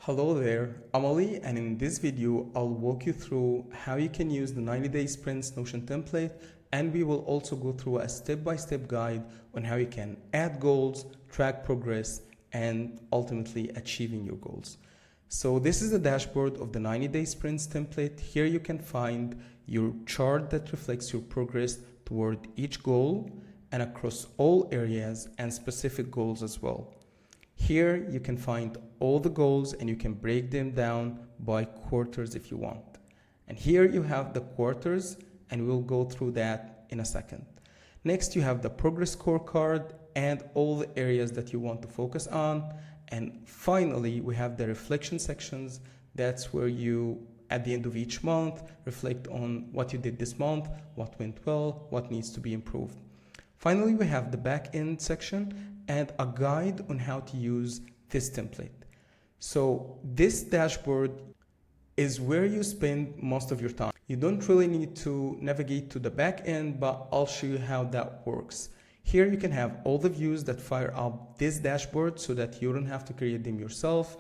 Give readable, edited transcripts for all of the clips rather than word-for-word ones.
Hello there, I'm Ali, and in this video I'll walk you through how you can use the 90-day sprints Notion template, and we will also go through a step-by-step guide on how you can add goals, track progress, and ultimately achieving your goals. So this is the dashboard of the 90-day sprints template. Here you can find your chart that reflects your progress toward each goal and across all areas and specific goals as well. Here you can find all the goals and you can break them down by quarters if you want. And here you have the quarters, and we'll go through that in a second. Next, you have the progress scorecard and all the areas that you want to focus on. And finally, we have the reflection sections. That's where you, at the end of each month, reflect on what you did this month, what went well, what needs to be improved. Finally, we have the back end section and a guide on how to use this template. So this dashboard is where you spend most of your time. You don't really need to navigate to the back end, but I'll show you how that works. Here you can have all the views that fire up this dashboard so that you don't have to create them yourself.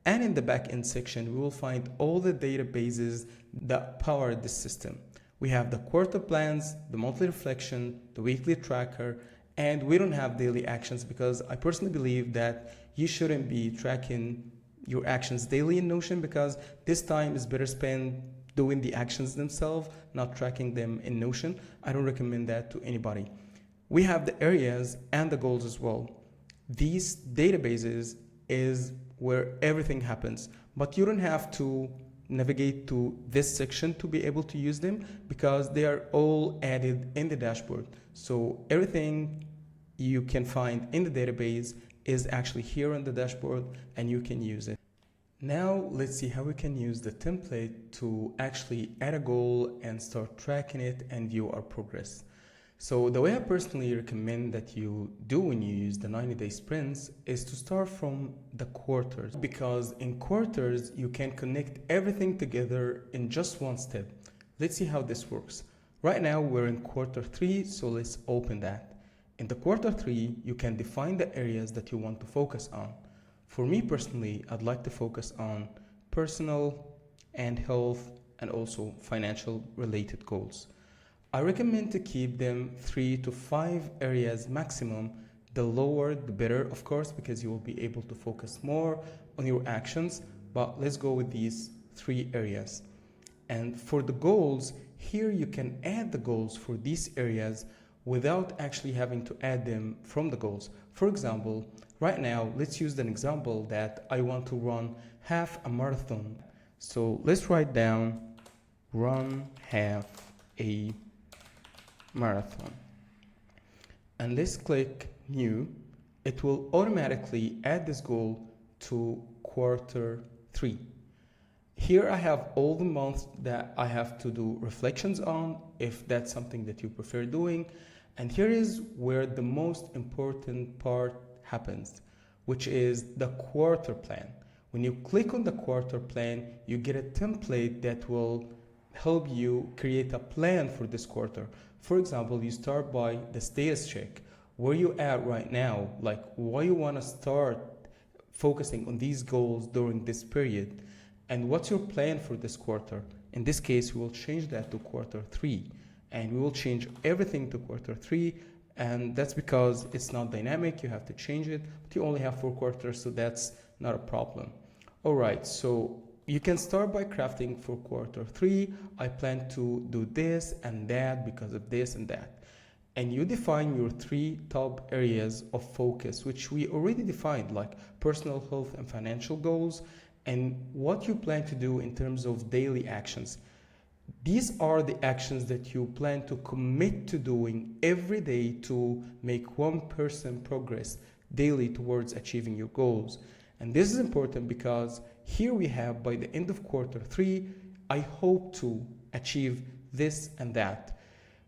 And in the back end section, we will find all the databases that power this system. We have the quarter plans, the monthly reflection, the weekly tracker, and we don't have daily actions because I personally believe that you shouldn't be tracking your actions daily in Notion, because this time is better spent doing the actions themselves, not tracking them in Notion. I don't recommend that to anybody. We have the areas and the goals as well. These databases is where everything happens, but you don't have to navigate to this section to be able to use them because they are all added in the dashboard. So everything you can find in the database is actually here on the dashboard and you can use it. Now let's see how we can use the template to actually add a goal and start tracking it and view our progress. So the way I personally recommend that you do when you use the 90-day sprints is to start from the quarters, because in quarters you can connect everything together in just one step. Let's see how this works. Right now we're in quarter 3, so let's open that. In the quarter 3, you can define the areas that you want to focus on. For me personally, I'd like to focus on personal and health and also financial related goals. I recommend to keep them 3 to 5 areas maximum. The lower, the better, of course, because you will be able to focus more on your actions. But let's go with these 3 areas. And for the goals, here you can add the goals for these areas without actually having to add them from the goals. For example, right now, let's use an example that I want to run half a marathon. So let's write down run half a marathon. And let's click new. It will automatically add this goal to quarter 3. Here I have all the months that I have to do reflections on, if that's something that you prefer doing. And here is where the most important part happens, which is the quarter plan. When you click on the quarter plan, you get a template that will help you create a plan for this quarter. For example, you start by the status check. Where you at right now, like why you want to start focusing on these goals during this period, and what's your plan for this quarter. In this case, we will change that to quarter 3, and we will change everything to quarter 3, and that's because it's not dynamic. You have to change it, but you only have 4 quarters, so that's not a problem. All right, so you can start by crafting for quarter 3. I plan to do this and that because of this and that. And you define your 3 top areas of focus, which we already defined, like personal, health, and financial goals, and what you plan to do in terms of daily actions. These are the actions that you plan to commit to doing every day to make 1% progress daily towards achieving your goals. And this is important because here we have, by the end of quarter 3, I hope to achieve this and that.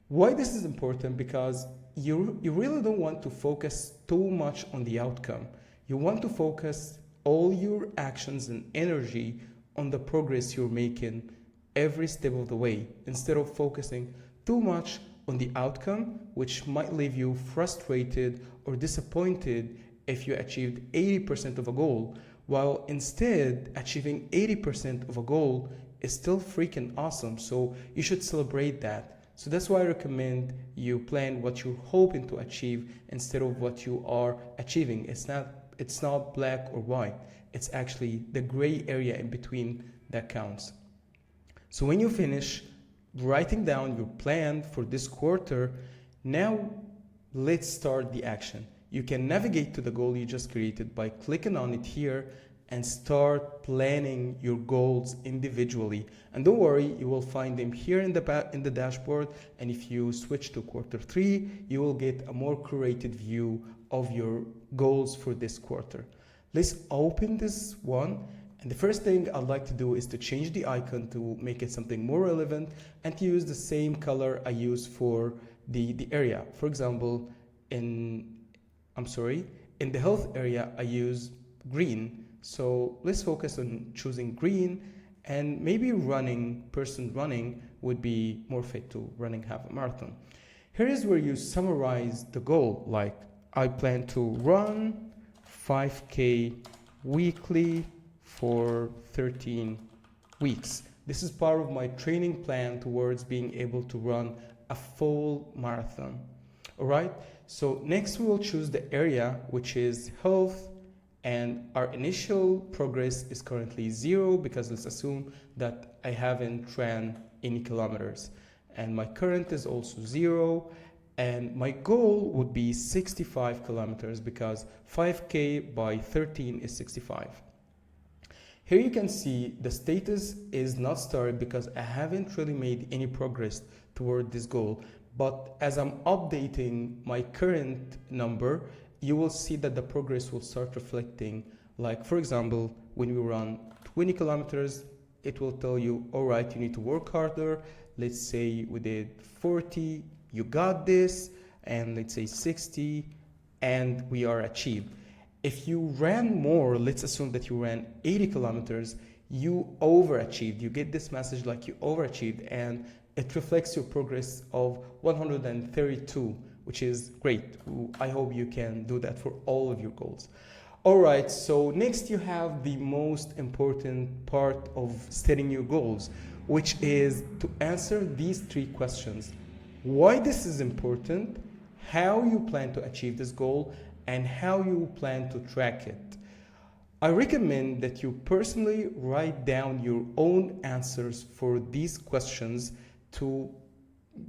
Why this is important? Because you really don't want to focus too much on the outcome. You want to focus all your actions and energy on the progress you're making every step of the way, instead of focusing too much on the outcome, which might leave you frustrated or disappointed if you achieved 80% of a goal. while instead achieving 80% of a goal is still freaking awesome. So you should celebrate that. So that's why I recommend you plan what you're hoping to achieve instead of what you are achieving. It's not black or white. It's actually the gray area in between that counts. So when you finish writing down your plan for this quarter, now let's start the action. You can navigate to the goal you just created by clicking on it here and start planning your goals individually. And don't worry, you will find them here in the dashboard. And if you switch to quarter 3, you will get a more curated view of your goals for this quarter. Let's open this one. And the first thing I'd like to do is to change the icon to make it something more relevant and to use the same color I use for the area. For example, in the health area, I use green. So let's focus on choosing green, and maybe person running would be more fit to running half a marathon. Here is where you summarize the goal. Like, I plan to run 5K weekly for 13 weeks. This is part of my training plan towards being able to run a full marathon. All right. So next we will choose the area, which is health. And our initial progress is currently 0 because let's assume that I haven't ran any kilometers. And my current is also 0. And my goal would be 65 kilometers because 5K by 13 is 65. Here you can see the status is not started because I haven't really made any progress toward this goal. But as I'm updating my current number, you will see that the progress will start reflecting. Like, for example, when we run 20 kilometers, it will tell you, all right, you need to work harder. Let's say we did 40, you got this, and let's say 60, and we are achieved. If you ran more, let's assume that you ran 80 kilometers, you overachieved. You get this message like you overachieved, and it reflects your progress of 132, which is great. I hope you can do that for all of your goals. All right, so next you have the most important part of setting your goals, which is to answer these 3 questions. Why this is important, how you plan to achieve this goal, and how you plan to track it. I recommend that you personally write down your own answers for these questions to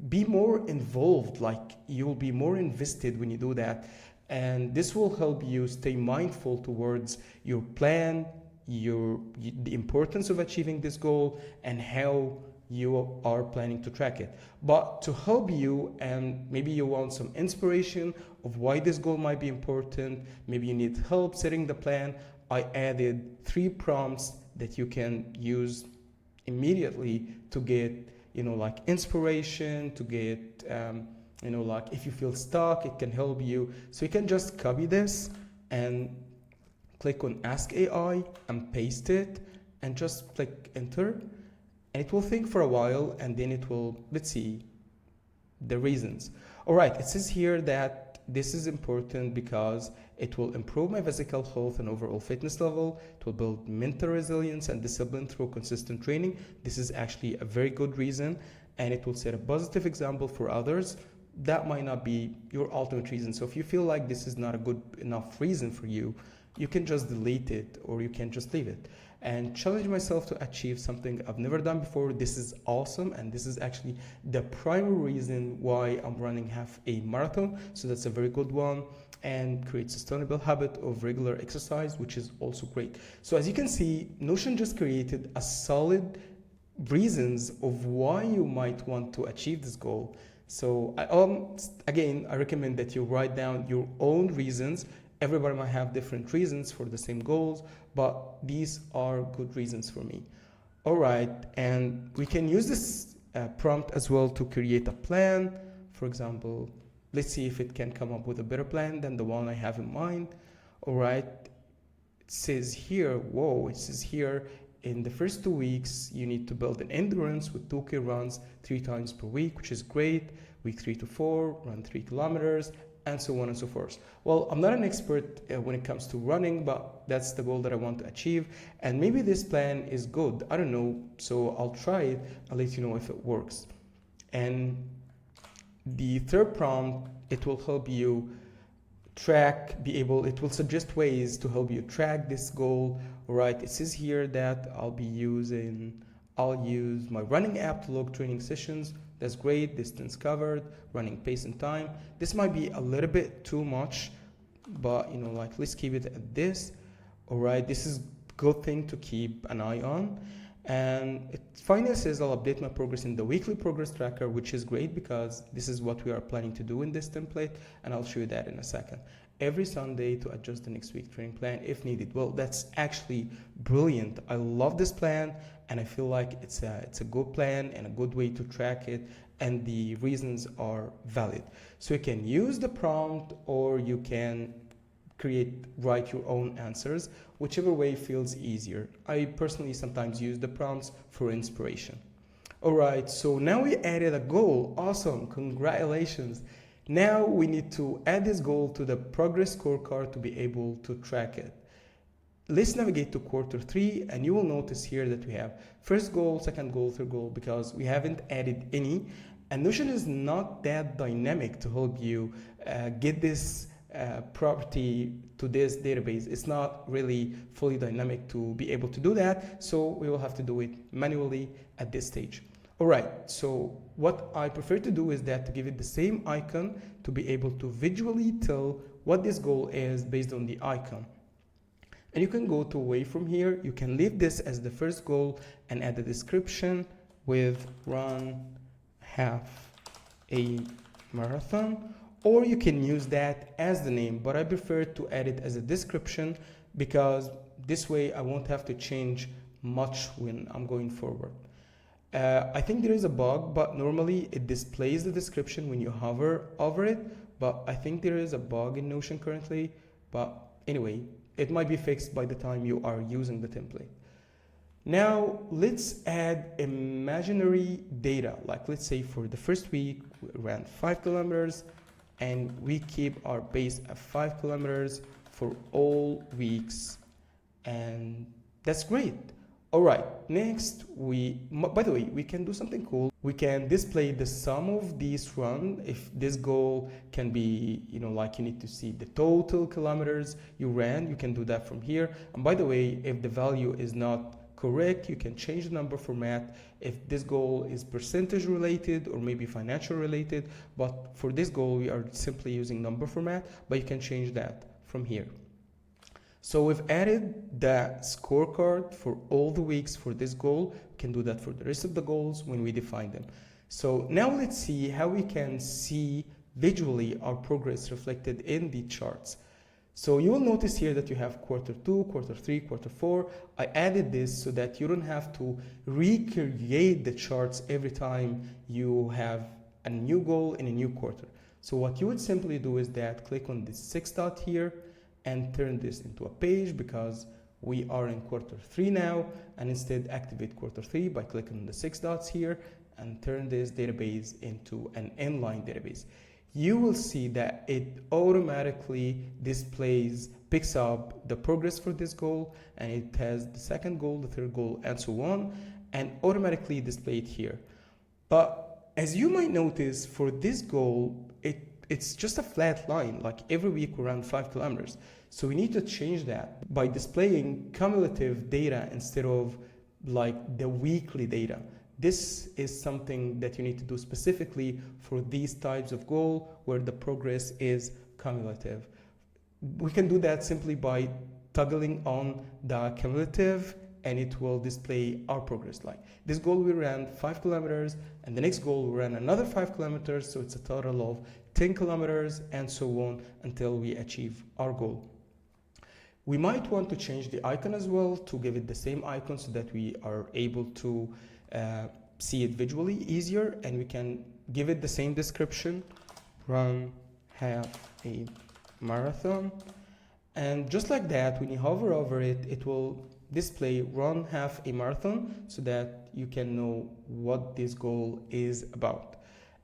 be more involved, like you'll be more invested when you do that. And this will help you stay mindful towards your plan, the importance of achieving this goal, and how you are planning to track it. But to help you, and maybe you want some inspiration of why this goal might be important, maybe you need help setting the plan, I added 3 prompts that you can use immediately to get like inspiration, to get, like if you feel stuck, it can help you. So you can just copy this and click on Ask AI and paste it and just click enter. And it will think for a while and then it will, let's see, the reasons. All right, it says here that this is important because it will improve my physical health and overall fitness level. It will build mental resilience and discipline through consistent training. This is actually a very good reason, and it will set a positive example for others. That might not be your ultimate reason. So if you feel like this is not a good enough reason for you, you can just delete it or you can just leave it. And challenge myself to achieve something I've never done before. This is awesome, and this is actually the primary reason why I'm running half a marathon. So that's a very good one, and create sustainable habit of regular exercise, which is also great. So as you can see, Notion just created a solid reasons of why you might want to achieve this goal. So again, I recommend that you write down your own reasons. Everybody might have different reasons for the same goals, but these are good reasons for me. All right, and we can use this prompt as well to create a plan. For example, let's see if it can come up with a better plan than the one I have in mind. All right, it says here, it says here, in the first 2 weeks, you need to build an endurance with 2K runs 3 times per week, which is great. Week 3 to 4, run 3 kilometers. and so on and so forth. Well, I'm not an expert when it comes to running, but that's the goal that I want to achieve. And maybe this plan is good. I don't know. So I'll try it. I'll let you know if it works. And the third prompt, it will help you it will suggest ways to help you track this goal. All right, it says here that I'll use my running app to log training sessions. That's great. Distance covered, running pace and time. This might be a little bit too much, but like let's keep it at this. All right, this is a good thing to keep an eye on. And it finally says I'll update my progress in the weekly progress tracker, which is great because this is what we are planning to do in this template, and I'll show you that in a second. Every Sunday to adjust the next week training plan if needed. Well, that's actually brilliant. I love this plan, and I feel like it's a good plan and a good way to track it, and the reasons are valid. So you can use the prompt, or you can write your own answers, whichever way feels easier. I personally sometimes use the prompts for inspiration. All right, so now we added a goal. Awesome, congratulations. Now we need to add this goal to the progress scorecard to be able to track it. Let's navigate to quarter 3, and you will notice here that we have first goal, second goal, third goal, because we haven't added any. And Notion is not that dynamic to help you get this property to this database. It's not really fully dynamic to be able to do that, so we will have to do it manually at this stage. All right, so what I prefer to do is that to give it the same icon to be able to visually tell what this goal is based on the icon. And you can go to away from here. You can leave this as the first goal and add a description with run half a marathon, or you can use that as the name, but I prefer to add it as a description because this way I won't have to change much when I'm going forward. I think there is a bug, but normally it displays the description when you hover over it, but I think there is a bug in Notion currently, but anyway, it might be fixed by the time you are using the template. Now let's add imaginary data, like let's say for the first week we ran 5 kilometers and we keep our pace at 5 kilometers for all weeks, and that's great. All right, next by the way, we can do something cool. We can display the sum of these run. If this goal can be, like you need to see the total kilometers you ran, you can do that from here. And by the way, if the value is not correct, you can change the number format. If this goal is percentage related or maybe financial related, but for this goal, we are simply using number format, but you can change that from here. So we've added the scorecard for all the weeks for this goal. We can do that for the rest of the goals when we define them. So now let's see how we can see visually our progress reflected in the charts. So you will notice here that you have quarter 2, quarter 3, quarter 4. I added this so that you don't have to recreate the charts every time you have a new goal in a new quarter. So what you would simply do is that click on this 6 dot here and turn this into a page because we are in quarter 3 now, and instead activate quarter 3 by clicking on the 6 dots here and turn this database into an inline database. You will see that it automatically picks up the progress for this goal, and it has the second goal, the third goal, and so on, and automatically displayed here. But as you might notice, for this goal, it's just a flat line, like every week we run 5 kilometers. So we need to change that by displaying cumulative data instead of like the weekly data. This is something that you need to do specifically for these types of goal where the progress is cumulative. We can do that simply by toggling on the cumulative, and it will display our progress line. This goal we ran 5 kilometers, and the next goal we ran another 5 kilometers, so it's a total of 10 kilometers, and so on until we achieve our goal. We might want to change the icon as well to give it the same icon so that we are able to see it visually easier, and we can give it the same description, run half a marathon. And just like that, when you hover over it, it will display run half a marathon so that you can know what this goal is about.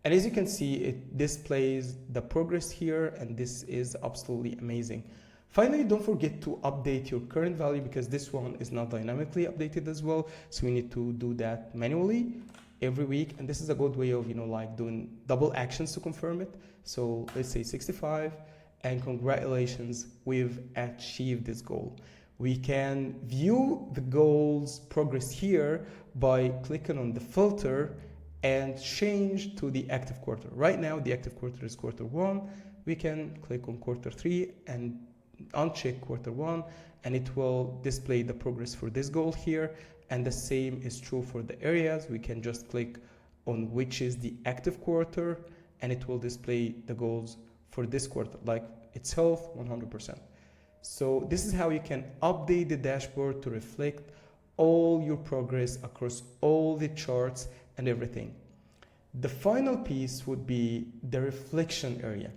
And as you can see, it displays the progress here, and this is absolutely amazing. Finally, don't forget to update your current value because this one is not dynamically updated as well. So we need to do that manually every week. And this is a good way of, like doing double actions to confirm it. So let's say 65, and congratulations, we've achieved this goal. We can view the goals progress here by clicking on the filter and change to the active quarter. Right now, the active quarter is quarter 1. We can click on quarter 3 and uncheck quarter 1, and it will display the progress for this goal here. And the same is true for the areas. We can just click on which is the active quarter, and it will display the goals for this quarter, like its health 100%. So this is how you can update the dashboard to reflect all your progress across all the charts and everything. The final piece would be the reflection area.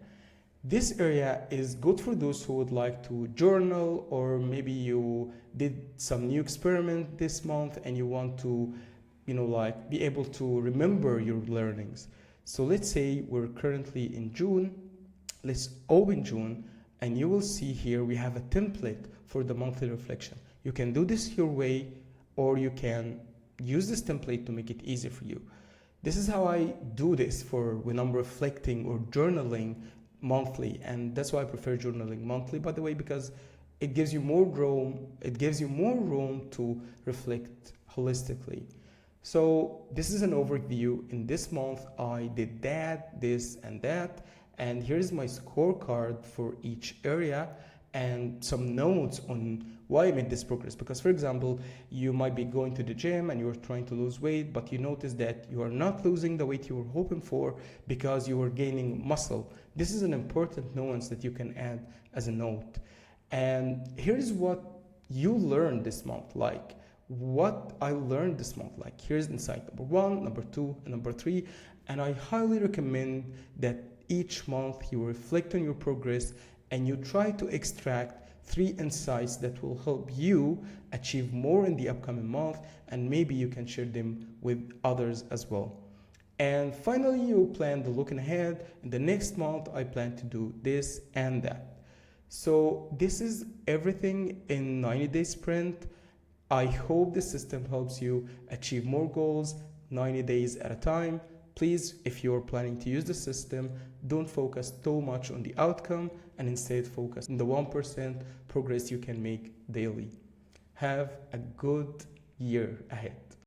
This area is good for those who would like to journal, or maybe you did some new experiment this month and you want to, like be able to remember your learnings. So let's say we're currently in June. Let's open June, and you will see here we have a template for the monthly reflection. You can do this your way, or you can use this template to make it easy for you. This is how I do this for when I'm reflecting or journaling monthly, and that's why I prefer journaling monthly, by the way, because it gives you more room. It gives you more room to reflect holistically. So this is an overview. In this month, I did that, this, and that, and here's my scorecard for each area and some notes on why I made this progress. Because, for example, you might be going to the gym and you're trying to lose weight, but you notice that you are not losing the weight you were hoping for because you were gaining muscle. This is an important nuance that you can add as a note. And here's what you learned this month, like what I learned this month. Like, here's insight number 1, number 2, and number 3. And I highly recommend that each month you reflect on your progress and you try to extract 3 insights that will help you achieve more in the upcoming month, and maybe you can share them with others as well. And finally, you plan the looking ahead. In the next month, I plan to do this and that. So this is everything in 90-day sprint. I hope this system helps you achieve more goals 90 days at a time. Please, if you're planning to use the system, don't focus too much on the outcome and instead focus on the 1% progress you can make daily. Have a good year ahead.